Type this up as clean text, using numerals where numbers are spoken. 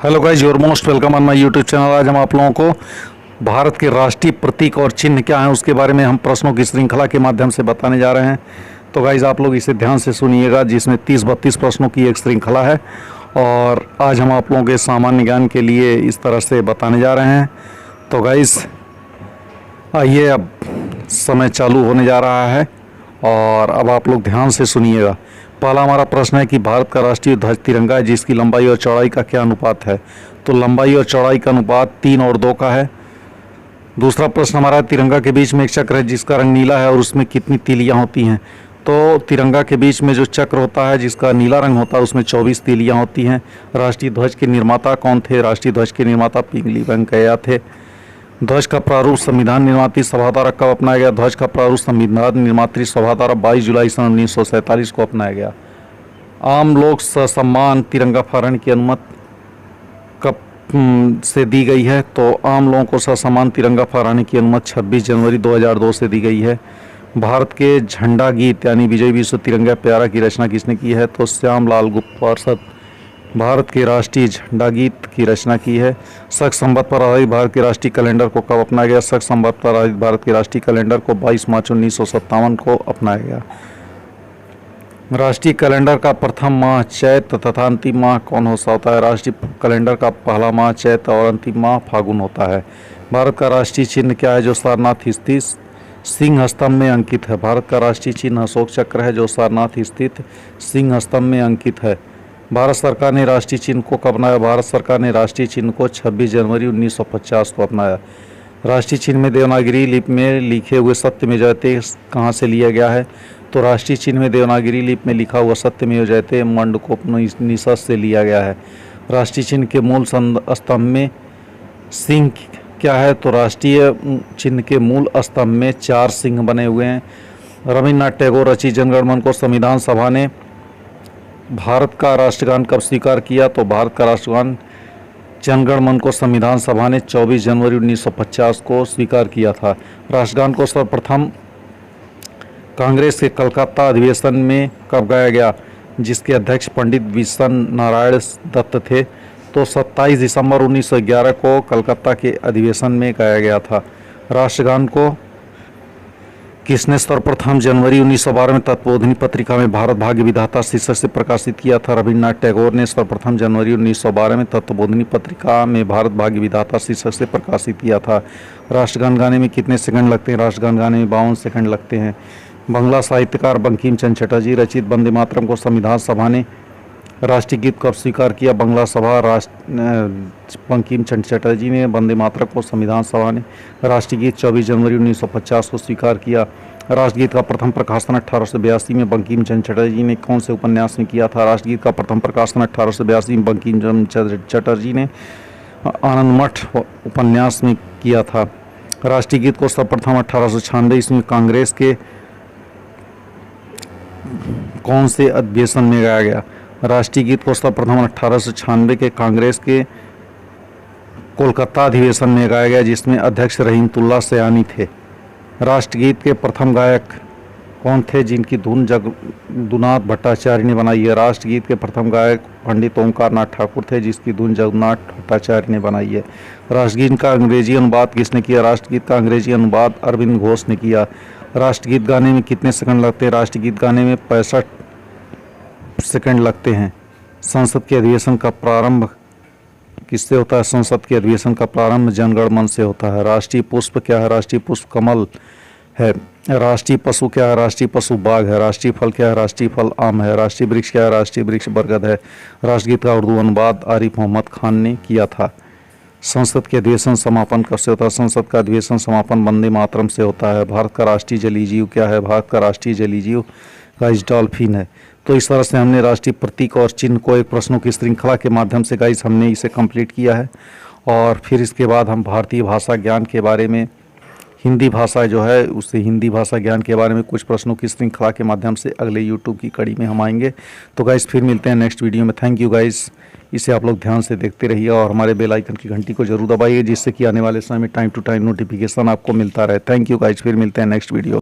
Hello guys, your most welcome on my YouTube channel. आज हम आप लोगों को भारत के राष्ट्रीय प्रतीक और चिन्ह क्या हैं उसके बारे में हम प्रश्नों की श्रृंखला के माध्यम से बताने जा रहे हैं। तो गाइज आप लोग इसे ध्यान से सुनिएगा, जिसमें 30-32 प्रश्नों की एक श्रृंखला है और आज हम आप लोगों के सामान्य ज्ञान के लिए इस तरह से बताने जा रहे हैं। तो गाइज आइए, अब समय चालू होने जा रहा है और अब आप लोग ध्यान से सुनिएगा। पहला हमारा प्रश्न है कि भारत का राष्ट्रीय ध्वज तिरंगा है, जिसकी लंबाई और चौड़ाई का क्या अनुपात है। तो लंबाई और चौड़ाई का अनुपात 3 और 2 का है। दूसरा प्रश्न हमारा, तिरंगा के बीच में एक चक्र है जिसका रंग नीला है और उसमें कितनी तीलियां होती हैं। तो तिरंगा के बीच में जो चक्र होता है जिसका नीला रंग होता है उसमें 24 तीलियां होती हैं। राष्ट्रीय ध्वज के निर्माता कौन थे। राष्ट्रीय ध्वज के निर्माता पिंगली वेंकैया थे। ध्वज का प्रारूप संविधान निर्मात्री सभा द्वारा कब अपनाया गया। ध्वज का प्रारूप संविधान निर्मात्री सभा द्वारा 22 जुलाई सन 1947 को अपनाया गया। आम लोक सम्मान तिरंगा फहराने की अनुमति कब से दी गई है। तो आम लोगों को ससम्मान तिरंगा फहराने की अनुमति 26 जनवरी 2002 से दी गई है। भारत के झंडा गीत यानी विजय विश्व तिरंगा प्यारा की रचना किसने की है। तो श्यामलाल गुप्त पार्षद भारत के राष्ट्रीय झंडा गीत की रचना की है। शक संवत पर आधारित भारत के राष्ट्रीय कैलेंडर को कब अपनाया गया। शक संवत पर आधारित भारत के राष्ट्रीय कैलेंडर को 22 मार्च 1957 को अपनाया गया। राष्ट्रीय कैलेंडर का प्रथम माह चैत तथा अंतिम माह कौन होता है। राष्ट्रीय कैलेंडर का पहला माह चैत और अंतिम माह फागुन होता है। भारत का राष्ट्रीय चिन्ह क्या है जो सारनाथ स्थित सिंह स्तंभ में अंकित है। भारत का राष्ट्रीय चिन्ह अशोक चक्र है जो सारनाथ स्थित सिंह स्तंभ में अंकित है। भारत सरकार ने राष्ट्रीय चिन्ह को कब अपनाया। भारत सरकार ने राष्ट्रीय चिन्ह को 26 जनवरी 1950 को अपनाया। राष्ट्रीय चिन्ह में देवनागरी लिपि में लिखे हुए सत्यमेव जयते कहाँ से लिया गया है। तो राष्ट्रीय चिन्ह में देवनागरी लिपि में लिखा हुआ सत्यमेव जयते मंडकोपनिषद से लिया गया है। राष्ट्रीय चिन्ह के मूल स्तंभ में सिंह क्या है। तो राष्ट्रीय चिन्ह के मूल स्तंभ में 4 सिंह बने हुए हैं। रविन्द्रनाथ टैगोर रचित जनगण मन को संविधान सभा ने भारत का राष्ट्रगान कब स्वीकार किया। तो भारत का राष्ट्रगान जनगण मन को संविधान सभा ने 24 जनवरी 1950 को स्वीकार किया था। राष्ट्रगान को सर्वप्रथम कांग्रेस के कलकत्ता अधिवेशन में कब गाया गया, जिसके अध्यक्ष पंडित विशन नारायण दत्त थे। तो 27 दिसंबर 1911 को कलकत्ता के अधिवेशन में गाया गया था। राष्ट्रगान को किसने सर्वप्रथम जनवरी 1912 में तत्वबोधिनी पत्रिका में भारत भाग्य विधाता शीर्षक से प्रकाशित किया था। रविन्द्रनाथ टैगोर ने सर्वप्रथम जनवरी 1912 में तत्वबोधिनी पत्रिका में भारत भाग्य विधाता शीर्षक से प्रकाशित किया था। राष्ट्रगान गाने में कितने सेकंड लगते हैं। राष्ट्रगान गाने में 52 सेकंड लगते हैं। बांग्ला साहित्यकार बंकिम चंद्र चटर्जी रचित वंदे मातरम को संविधान सभा ने राष्ट्रीय गीत कब स्वीकार किया। बांग्ला सभा बंकिम चंद्र चटर्जी ने वंदे मातरम को संविधान सभा ने राष्ट्रीय गीत 24 जनवरी 1950 को स्वीकार किया। राष्ट्रगीत का प्रथम प्रकाशन 1882 में बंकिम चंद्र चटर्जी ने कौन से उपन्यास में किया था। राष्ट्रगीत का प्रथम प्रकाशन 1882 में बंकिम चंद्र चटर्जी ने आनंद मठ उपन्यास में किया था। राष्ट्रीय गीत को सर्वप्रथम 1896 ईस्वी में कांग्रेस के कौन से अधिवेशन में गाया गया। राष्ट्रीय गीत को सर्वप्रथम 1896 के कांग्रेस के कोलकाता अधिवेशन में गाया गया, जिसमें अध्यक्ष रहीमतुल्लाह सयानी थे। राष्ट्रगीत के प्रथम गायक कौन थे, जिनकी धुन जगन्नाथ भट्टाचार्य ने बनाई है। राष्ट्रगीत के प्रथम गायक पंडित ओंकार नाथ ठाकुर थे, जिसकी धुन जगन्नाथ भट्टाचार्य ने बनाई है। राष्ट्रगीत का अंग्रेजी अनुवाद किसने किया। राष्ट्रगीत का अंग्रेजी अनुवाद अरविंद घोष ने किया। राष्ट्रगीत गाने में कितने सेकंड लगते हैं। राष्ट्रगीत गाने में 65 सेकंड लगते हैं। संसद के अधिवेशन का प्रारंभ किससे होता है। संसद के अधिवेशन का प्रारंभ जनगण मन से होता है। राष्ट्रीय पुष्प क्या है। राष्ट्रीय पुष्प कमल है। राष्ट्रीय पशु क्या है। राष्ट्रीय पशु बाघ है। राष्ट्रीय फल क्या है। राष्ट्रीय फल आम है। राष्ट्रीय वृक्ष क्या है। राष्ट्रीय वृक्ष बरगद है। राष्ट्रगीत का उर्दू अनुवाद आरिफ मोहम्मद खान ने किया था। संसद के अधिवेशन समापन कब से होता है। संसद का अधिवेशन समापन वंदे मातरम से होता है। भारत का राष्ट्रीय जलीय जीव क्या है। भारत का राष्ट्रीय जलीय जीव गाइस डॉल्फिन है। तो इस तरह से हमने राष्ट्रीय प्रतीक और चिन्ह को एक प्रश्नों की श्रृंखला के माध्यम से गाइस हमने इसे कंप्लीट किया है। और फिर इसके बाद हम भारतीय भाषा ज्ञान के बारे में, हिंदी भाषा जो है उससे हिंदी भाषा ज्ञान के बारे में कुछ प्रश्नों की श्रृंखला के माध्यम से अगले यूट्यूब की कड़ी में हम आएंगे। तो गाइस फिर मिलते हैं नेक्स्ट वीडियो में। Thank you guys. इसे आप लोग ध्यान से देखते रहिए और हमारे बेल आइकन की घंटी को जरूर दबाइए, जिससे कि आने वाले समय में टाइम टू टाइम नोटिफिकेशन आपको मिलता रहे। Thank you guys. फिर मिलते हैं नेक्स्ट वीडियो।